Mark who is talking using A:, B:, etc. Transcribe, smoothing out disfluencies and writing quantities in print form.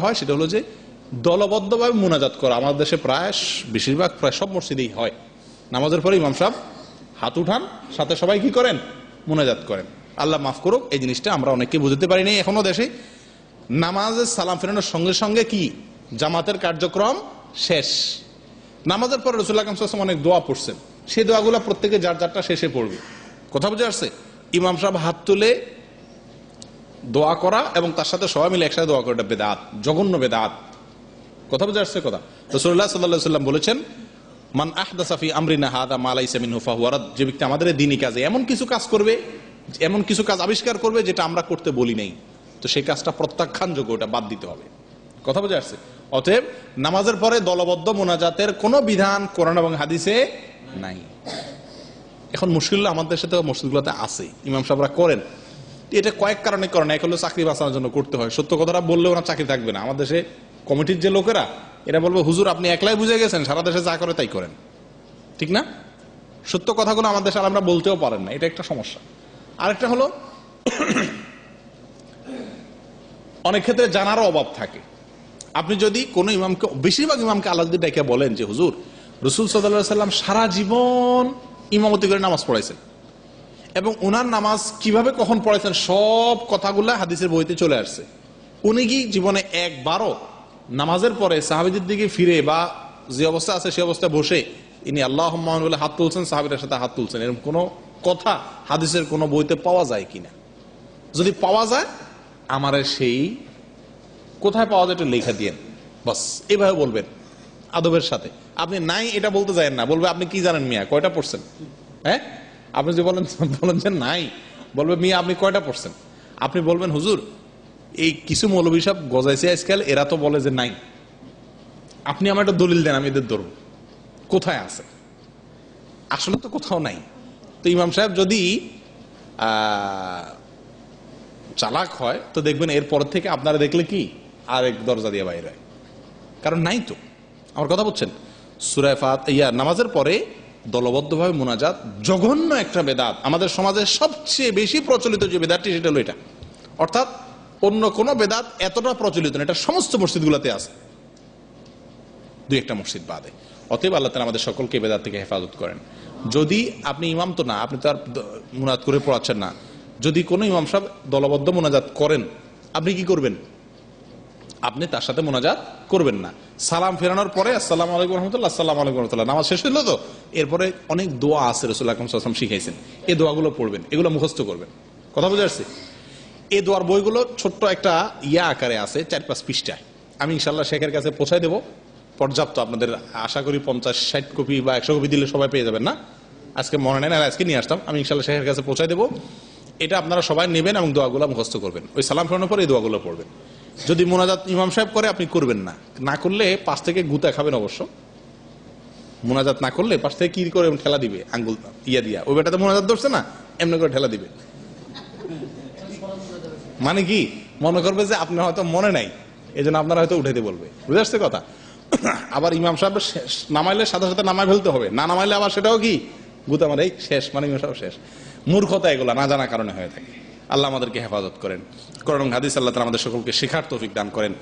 A: হয় সেটা হলো যে দলবদ্ধভাবে মুনাজাত করা। আমাদের দেশে প্রায় সব মসজিদেই হয়, নামাজের পরে ইমাম সাহেব হাত উঠান, সাথে সবাই কি করেন, মুনাজাত করেন। আল্লাহ মাফ করুক, এই জিনিসটা আমরা অনেককে বুঝতে পারি নাই এখনো দেশে। নামাজের সালাম ফেরানোর সঙ্গে সঙ্গে কি জামাতের কার্যক্রম শেষ। নামাজের পরে রাসূলুল্লাহ সাল্লাল্লাহু আলাইহি ওয়াসাল্লাম অনেক দোয়া পড়ছেন, সেই দোয়াগুলো প্রত্যেকে যার যারটা শেষে পড়বে। কথা বুঝে আসছে? ইমাম সাহেব হাত তুলে দোয়া করা এবং তার সাথে সবাই মিলে একসাথে দোয়া করা, এটা বেদাত, জঘন্য বেদাত। কথা বুঝে আসছে কথা? রাসূলুল্লাহ সাল্লাল্লাহু আলাইহি ওয়াসাল্লাম বলেছেন, মান আহদাসা ফি আমরিনা হাযা মা লাইসা মিনহু ফাহুয়া রাদ। যে ব্যক্তি আমাদের দ্বীনি কাজে এমন কিছু কাজ করবে, এমন কিছু কাজ আবিষ্কার করবে যেটা আমরা করতে বলি নাই, তো সেই কাজটা প্রত্যাখ্যানযোগ্য, ওটা বাদ দিতে হবে। কথা বুঝে আসছে? অতএব নামাজের পরে দলবদ্ধ মোনাজাতের কোনো বিধান কোরআন এবং হাদিসে নাই। এখন মুশকিল আমাদের সাথে মসজিদগুলোতে আছে, ইমাম সাহেবরা করেন, এটা কয়েক কারণে করেন। এক হলো চাকরি বাঁচানোর জন্য করতে হয়, সত্য কথাটা বললে ওনার চাকরি থাকবে না। আমাদের দেশে কমিটির যে লোকেরা এরা বলবে, হুজুর আপনি একলাই বুঝে গেছেন, সারা দেশে যা করে তাই করেন, ঠিক না? সত্য কথাগুলো আমাদের দেশে আমরা বলতেও পারেন না, এটা একটা সমস্যা। আরেকটা হলো অনেক ক্ষেত্রে জানারও অভাব থাকে। আপনি যদি কোনো ইমামকে, বেশিরভাগ ইমামকে আল্লাহ যদি ডেকে বলেন যে হুজুর রাসূল সাল্লাল্লাহু আলাইহি সাল্লাম সারা জীবন ইমামতি করে নামাজ পড়াইছেন এবং ওনার নামাজ কিভাবে কখন পড়াইছেন সব কথাগুলা হাদিসের বইতে চলে আসছে, উনি কি জীবনে একবারও নামাজের পরে সাহাবীদের দিকে ফিরে বা যে অবস্থা আছে সে অবস্থায় বসে ইনি আল্লাহুম্মা বলে হাত তুলছেন, সাহাবীদের সাথে হাত তুলছেন, এরকম কোনো কথা হাদিসের কোনো বইতে পাওয়া যায় কিনা? যদি পাওয়া যায় আমার সেই কোথায় পাওয়া যায় একটু লেখা দিয়েন, বাস এইভাবে বলবেন আদবের সাথে। আপনি নাই এটা বলতে যাবেন না, বলবে আপনি কি জানেন মিয়া, কয়টা পড়ছেন? হ্যাঁ, আপনি যদি বলেন যে নাই, বলবে মিয়া আপনি কয়টা পড়ছেন? আপনি বলবেন হুজুর এই কিছু মৌলবী সাহেব গজাইছে আজকাল, এরা তো বলে যে নাই, আপনি আমার একটা দলিল দেন, আমি এদের ধরব, কোথায় আছে? আসলে তো কোথাও নাই। তো ইমাম সাহেব যদি চালাক হয় তো দেখবেন এরপর থেকে আপনারা দেখলে কি আরেক দরজা দিয়ে বাইরে হয়, কারণ নাই তো। আমার কথা বলছেন? সূরা ফাতিহা নামাজের পরে দলবদ্ধভাবে মুনাজাত জঘন্য একটা বেদাত। আমাদের সমাজে সবচেয়ে বেশি প্রচলিত যে বেদাতটি সেটা হলো এটা, অর্থাৎ অন্য কোন বেদাত এতটা প্রচলিত না, এটা সমস্ত মসজিদগুলোতে আছে, দুই একটা মসজিদ বাদে। অতএব আল্লাহ তাআলা আমাদের সকলকে বেদাত থেকে হেফাজত করেন। যদি আপনি ইমাম তো না, আপনি তো আর মুনাজাত করে পড়াচ্ছেন না, যদি কোনো ইমাম সাহেব দলবদ্ধ মুনাজাত করেন, আপনি কি করবেন? আপনি তার সাথে মুনাজাত করবেন না। সালাম ফেরানোর পরে আসসালামু আলাইকুম ওয়া রাহমাতুল্লাহ, আসসালামু আলাইকুম ওয়া রাহমাতুল্লাহ, নামাজ শেষ হলো তো, এরপরে অনেক দোয়া আছে রাসূলুল্লাহ সাল্লাল্লাহু আলাইহি ওয়াসাল্লাম শিখাইছেন, এই দোয়াগুলো পড়বেন, এগুলো মুখস্থ করবেন। কথা বুঝে আসছে? এই দোয়ার বইগুলো ছোট্ট একটা আকারে আছে, 4-5 পৃষ্ঠায়। আমি ইনশাআল্লাহ শেখের কাছে পৌঁছায় দেবো, পর্যাপ্ত আপনাদের আশা করি 50-60 কপি বা 100 কপি দিলে সবাই পেয়ে যাবেন না? আজকে মনে নেন, আর আজকে নিয়ে আসতাম, আমি ইনশাআল্লাহ শেখের কাছে পৌঁছায় দেবো। এটা আপনারা সবাই নেবেন এবং দোয়াগুলো মুখস্থ করবেন। ওই সালাম ফেরানোর পরে এই দোয়াগুলো পড়বেন। যদি মোনাজাত ইমাম সাহেব করে আপনি করবেন না, না করলে পাশ থেকে গুতা খাবেন অবশ্য। মোনাজাত না করলে পাশ থেকে কি করে ঠেলা দিবে, আঙ্গুল দিয়া, ওই বেটাতে মোনাজাত ধরছে না, এমনি করে ঠেলা দিবে। মানে কি মনে করবে যে আপনার হয়তো মনে নাই, এই জন্য আপনারা হয়তো উঠাইতে বলবে। বুঝে আসছে কথা? আবার ইমাম সাহেব নামাইলে সাথে সাথে নামাই ফেলতে হবে, না নামাইলে আবার সেটাও কি গুতা মারে শেষ, মানে ইমাম সাহেব শেষ। মূর্খতা এগুলা না জানা কারণে হয়ে থাকে। আল্লাহ আমাদেরকে হেফাজত করেন। কোরআন হাদিস আল্লাহ তাআলা আমাদের সকলকে শেখার তৌফিক দান করেন।